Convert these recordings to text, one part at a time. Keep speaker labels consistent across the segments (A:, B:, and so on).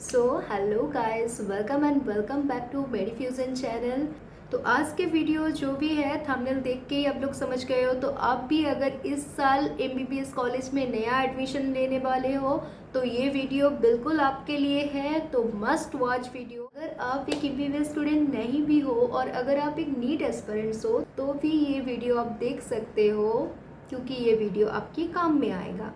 A: So hello guys, welcome and welcome back to Medifusion channel. तो आज के video जो भी है थंबनेल देख के ही आप लोग समझ गए हो। तो आप भी अगर इस साल एमबीबीएस कॉलेज में नया एडमिशन लेने वाले हो तो ये वीडियो बिल्कुल आपके लिए है। तो मस्ट वॉच वीडियो। अगर आप एक एमबीबीएस स्टूडेंट नहीं भी हो और अगर आप एक नीट एस्पिरेंट्स हो तो भी ये वीडियो आप देख सकते हो, क्योंकि ये वीडियो आपके काम में आएगा।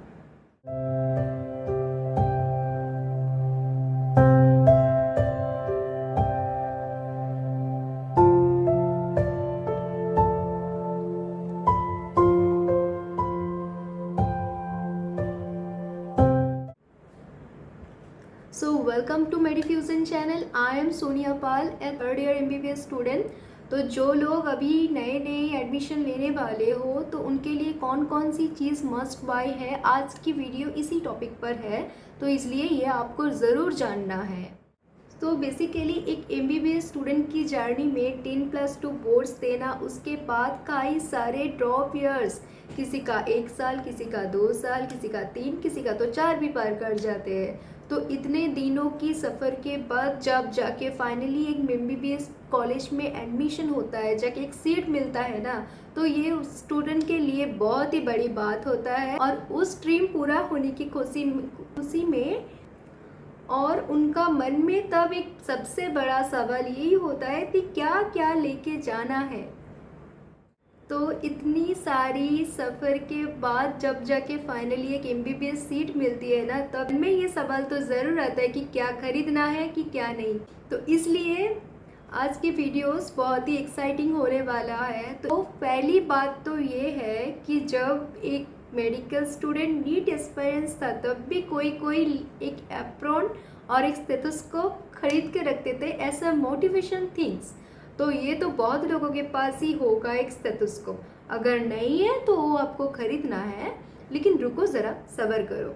A: So welcome to Medifusion channel. I am Sonia Pal, a third year MBBS student. तो जो लोग अभी नए नए एडमिशन लेने वाले हो तो उनके लिए कौन कौन सी चीज़ मस्ट बाय है, आज की वीडियो इसी टॉपिक पर है। तो इसलिए ये आपको ज़रूर जानना है। तो बेसिकली एक एमबीबीएस स्टूडेंट की जर्नी में 10+2 बोर्ड्स देना, उसके बाद कई सारे ड्रॉप ईयर्स, किसी का 1 साल, किसी का 2 साल, किसी का 3, किसी का तो 4 भी पार कर जाते हैं। तो इतने दिनों की सफ़र के बाद जब जाके फाइनली एक एमबीबीएस कॉलेज में एडमिशन होता है, जाके एक सीट मिलता है ना, तो ये उस स्टूडेंट के लिए बहुत ही बड़ी बात होता है। और उस ड्रीम पूरा होने की खुशी में और उनका मन में तब एक सबसे बड़ा सवाल यही होता है कि क्या क्या लेके जाना है। तो इतनी सारी सफ़र के बाद जब जाके फाइनली एक एमबीबीएस सीट मिलती है ना, तब में ये सवाल तो ज़रूर आता है कि क्या खरीदना है कि क्या नहीं। तो इसलिए आज की वीडियोस बहुत ही एक्साइटिंग होने वाला है। तो पहली बात तो ये है कि जब एक मेडिकल स्टूडेंट नीट एस्पिरेंट्स था तब भी कोई कोई एक एप्रॉन और एक स्टेथोस्कोप खरीद के रखते थे ऐसा मोटिवेशन थिंग्स। तो ये तो बहुत लोगों के पास ही होगा एक स्टेथोस्कोप। अगर नहीं है तो वो आपको खरीदना है, लेकिन रुको ज़रा, सब्र करो।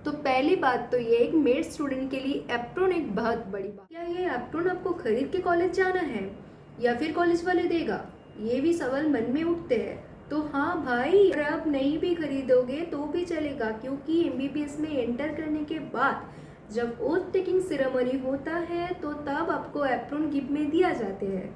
A: तो पहली बात तो ये एक मेड स्टूडेंट के लिए एप्रोन एक बहुत बड़ी बात। क्या ये एप्रोन आपको खरीद के कॉलेज जाना है या फिर कॉलेज वाले देगा, ये भी सवाल मन में उठते हैं। तो हाँ भाई, अगर आप नहीं भी खरीदोगे तो भी चलेगा, क्योंकि एमबीबीएस में एंटर करने के बाद जब ओथ टेकिंग सेरेमनी होता है तो तब आपको एप्रोन गिफ्ट में दिया जाते हैं।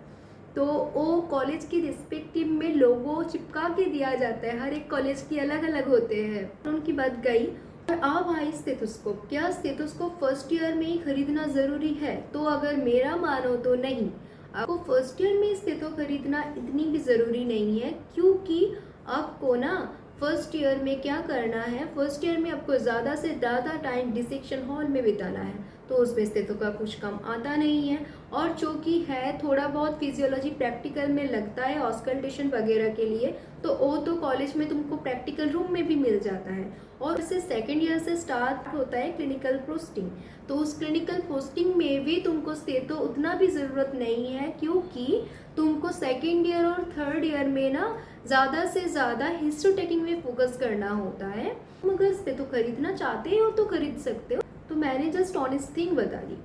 A: तो वो कॉलेज की रिस्पेक्टिव में लोगो चिपका के दिया जाता है, हर एक कॉलेज की अलग अलग होते हैं। एप्रोन की बात गई। और अब आई स्टेथोस्कोप। क्या स्टेथोस्कोप फर्स्ट ईयर में ही खरीदना ज़रूरी है? तो अगर मेरा मानो तो नहीं, आपको फर्स्ट ईयर में स्टेथो खरीदना इतनी भी ज़रूरी नहीं है, क्योंकि आपको ना फर्स्ट ईयर में क्या करना है, फर्स्ट ईयर में आपको ज़्यादा से ज़्यादा टाइम डिसेक्शन हॉल में बिताना है। तो उसमें स्टेथो का कुछ कम आता नहीं है, और जो कि है थोड़ा बहुत फिजियोलॉजी प्रैक्टिकल में लगता है ऑस्कल्टेशन वगैरह के लिए, तो वो तो कॉलेज में तुमको प्रैक्टिकल रूम में भी मिल जाता है। और इससे सेकेंड ईयर से स्टार्ट होता है क्लिनिकल पोस्टिंग। तो उस क्लिनिकल पोस्टिंग में भी तुमको स्टेथो उतना भी ज़रूरत नहीं है, क्योंकि तुमको सेकेंड ईयर और थर्ड ईयर में ना ज़्यादा से ज़्यादा हिस्ट्री टेकिंग में फोकस करना होता है। तुम अगर स्टेथो खरीदना चाहते हो तो खरीद सकते हो। तो मैंने जस्ट ऑनेस्ट थिंग बता दी।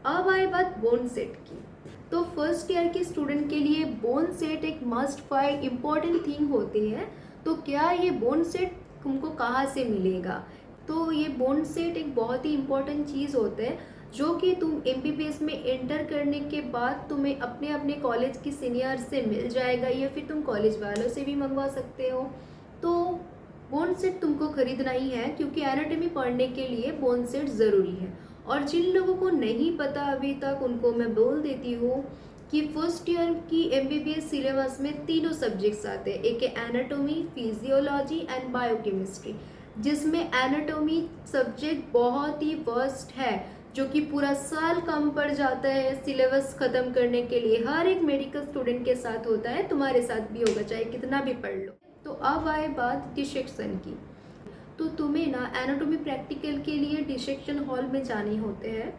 A: अब आई बात बोन सेट की। तो फर्स्ट ईयर के स्टूडेंट के लिए बोन सेट एक मस्ट बाय इम्पॉर्टेंट थिंग होती है। तो क्या ये बोन सेट तुमको कहाँ से मिलेगा? तो ये बोन सेट एक बहुत ही इम्पॉर्टेंट चीज़ होता है, जो कि तुम एमबीबीएस में एंटर करने के बाद तुम्हें अपने अपने कॉलेज की सीनियर से मिल जाएगा, या फिर तुम कॉलेज वालों से भी मंगवा सकते हो। तो बोन सेट तुमको खरीदना ही है, क्योंकि एनाटॉमी पढ़ने के लिए बोन सेट ज़रूरी है। और जिन लोगों को नहीं पता अभी तक, उनको मैं बोल देती हूँ कि फर्स्ट ईयर की एमबीबीएस सिलेबस में तीनों सब्जेक्ट्स आते हैं। एक है एनाटॉमी, फिजियोलॉजी एंड बायोकेमिस्ट्री, जिसमें एनाटॉमी सब्जेक्ट बहुत ही वर्स्ट है, जो कि पूरा साल कम पड़ जाता है सिलेबस ख़त्म करने के लिए। हर एक मेडिकल स्टूडेंट के साथ होता है, तुम्हारे साथ भी होगा, चाहे कितना भी पढ़ लो। तो अब आए बात डिसेक्शन की। तो तुम्हें ना एनाटॉमी प्रैक्टिकल के लिए डिसेक्शन हॉल में जाने होते हैं।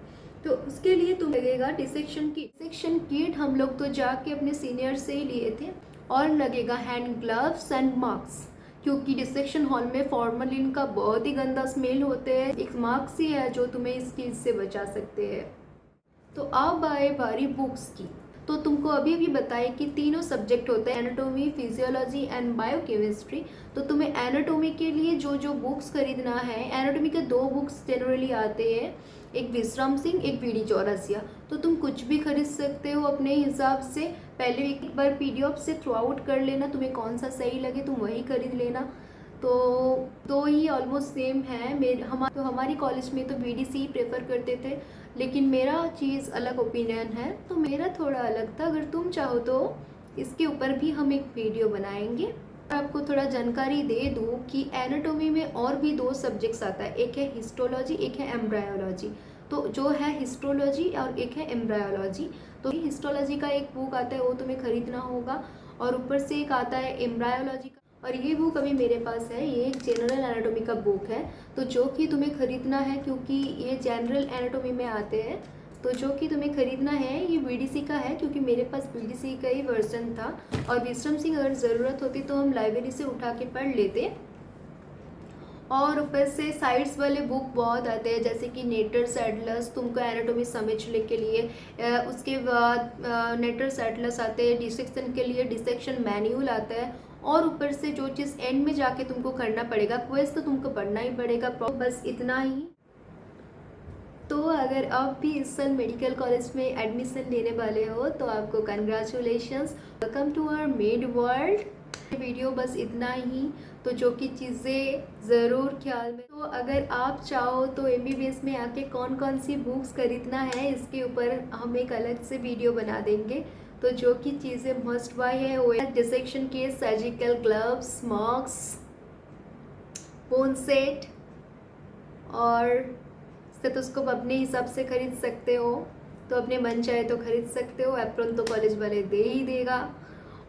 A: तो उसके लिए तुम्हें लगेगा डिसेक्शन किट। डिसेक्शन किट हम लोग तो जाके अपने सीनियर से ही लिए थे। और लगेगा हैंड ग्लव्स एंड मास्क, क्योंकि डिसेक्शन हॉल में फॉर्मलिन का बहुत ही गंदा स्मेल होते हैं। एक मास्क ही है जो तुम्हें इस चीज़ से बचा सकते हैं। तो अब आए बारी बुक्स की। तो तुमको अभी अभी बताए कि तीनों सब्जेक्ट होते हैं, एनाटॉमी, फिजियोलॉजी एंड बायोकेमिस्ट्री। तो तुम्हें एनाटॉमी के लिए जो जो बुक्स खरीदना है, एनाटॉमी के 2 बुक्स जनरली आते हैं, एक विश्राम सिंह, एक बीडी चौरसिया। तो तुम कुछ भी खरीद सकते हो अपने हिसाब से। पहले एक बार पीडीएफ से थ्रू आउट कर लेना, तुम्हें कौन सा सही लगे तुम वही खरीद लेना। तो दो ही ऑलमोस्ट सेम है। हमारी कॉलेज में तो बीडीसी ही प्रेफर करते थे, लेकिन मेरा चीज़ अलग ओपिनियन है, तो मेरा थोड़ा अलग था। अगर तुम चाहो तो इसके ऊपर भी हम एक वीडियो बनाएंगे। आपको थोड़ा जानकारी दे दूँ कि एनाटॉमी में और भी 2 सब्जेक्ट्स आता है, एक है हिस्टोलॉजी, एक है एम्ब्रायोलॉजी। तो जो है हिस्टोलॉजी और एक है एम्ब्रायोलॉजी। तो हिस्टोलॉजी का एक बुक आता है, वो तुम्हें खरीदना होगा, और ऊपर से एक आता है एम्ब्रायोलॉजी का। और ये बुक अभी मेरे पास है, ये एक जनरल एनाटॉमी का बुक है, तो जो कि तुम्हें खरीदना है, क्योंकि ये जनरल एनाटॉमी में आते हैं। तो जो कि तुम्हें खरीदना है ये बीडीसी का है, क्योंकि मेरे पास बीडीसी का ही वर्जन था। और विश्राम सिंह अगर ज़रूरत होती तो हम लाइब्रेरी से उठा के पढ़ लेते। और ऊपर से साइड्स वाले बुक बहुत आते हैं, जैसे कि नेटर्स एटलस, तुमको एनाटॉमी समझने के लिए। उसके बाद नेटर्स एटलस आते हैं, डिसेक्शन के लिए डिसेक्शन मैन्यूल आता है। और ऊपर से जो चीज़ एंड में जाके तुमको करना पड़ेगा, क्वेज तो तुमको पढ़ना ही पड़ेगा। बस इतना ही। तो अगर आप भी इस साल मेडिकल कॉलेज में एडमिशन लेने वाले हो तो आपको congratulations, welcome to our made world. Video बस इतना ही। तो जो कि चीज़ें ज़रूर ख्याल में, तो अगर आप चाहो तो एमबीबीएस में आके कौन कौन सी बुक्स खरीदना है इसके ऊपर हम एक अलग से वीडियो बना देंगे। तो जो कि चीज़ें मस्ट बाय है वो है डिसेक्शन के surgical gloves, mask, bone set और स्टेथोस्कोप अपने हिसाब से खरीद सकते हो। तो अपने मन चाहे तो खरीद सकते हो, एप्रॉन तो कॉलेज वाले दे ही देगा।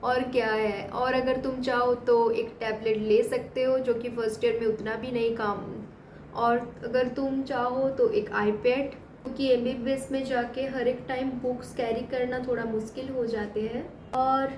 A: और क्या है, और अगर तुम चाहो तो एक टैबलेट ले सकते हो, जो कि फर्स्ट ईयर में उतना भी नहीं काम। और अगर तुम चाहो तो एक आईपैड, क्योंकि एमबीबीएस में जाके हर एक टाइम बुक्स कैरी करना थोड़ा मुश्किल हो जाते हैं। और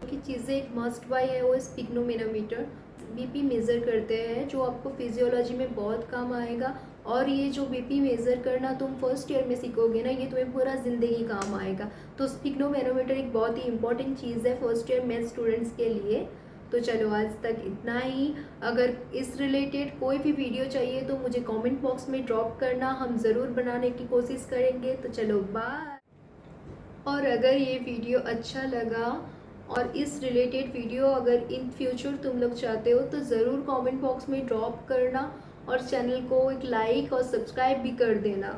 A: की चीज़ें एक मस्ट बाय है वो स्पिग्नोमेनोमीटर, बीपी मेज़र करते हैं, जो आपको फिजियोलॉजी में बहुत काम आएगा। और ये जो बीपी मेज़र करना तुम फर्स्ट ईयर में सीखोगे ना, ये तुम्हें पूरा ज़िंदगी काम आएगा। तो स्पिग्नोमेनोमीटर एक बहुत ही इंपॉर्टेंट चीज़ है फर्स्ट ईयर में स्टूडेंट्स के लिए। तो चलो आज तक इतना ही। अगर इस रिलेटेड कोई भी वीडियो चाहिए तो मुझे कमेंट बॉक्स में ड्रॉप करना, हम ज़रूर बनाने की कोशिश करेंगे। तो चलो बाय। और अगर ये वीडियो अच्छा लगा और इस रिलेटेड वीडियो अगर इन फ्यूचर तुम लोग चाहते हो तो ज़रूर कमेंट बॉक्स में ड्रॉप करना, और चैनल को एक लाइक और सब्सक्राइब भी कर देना।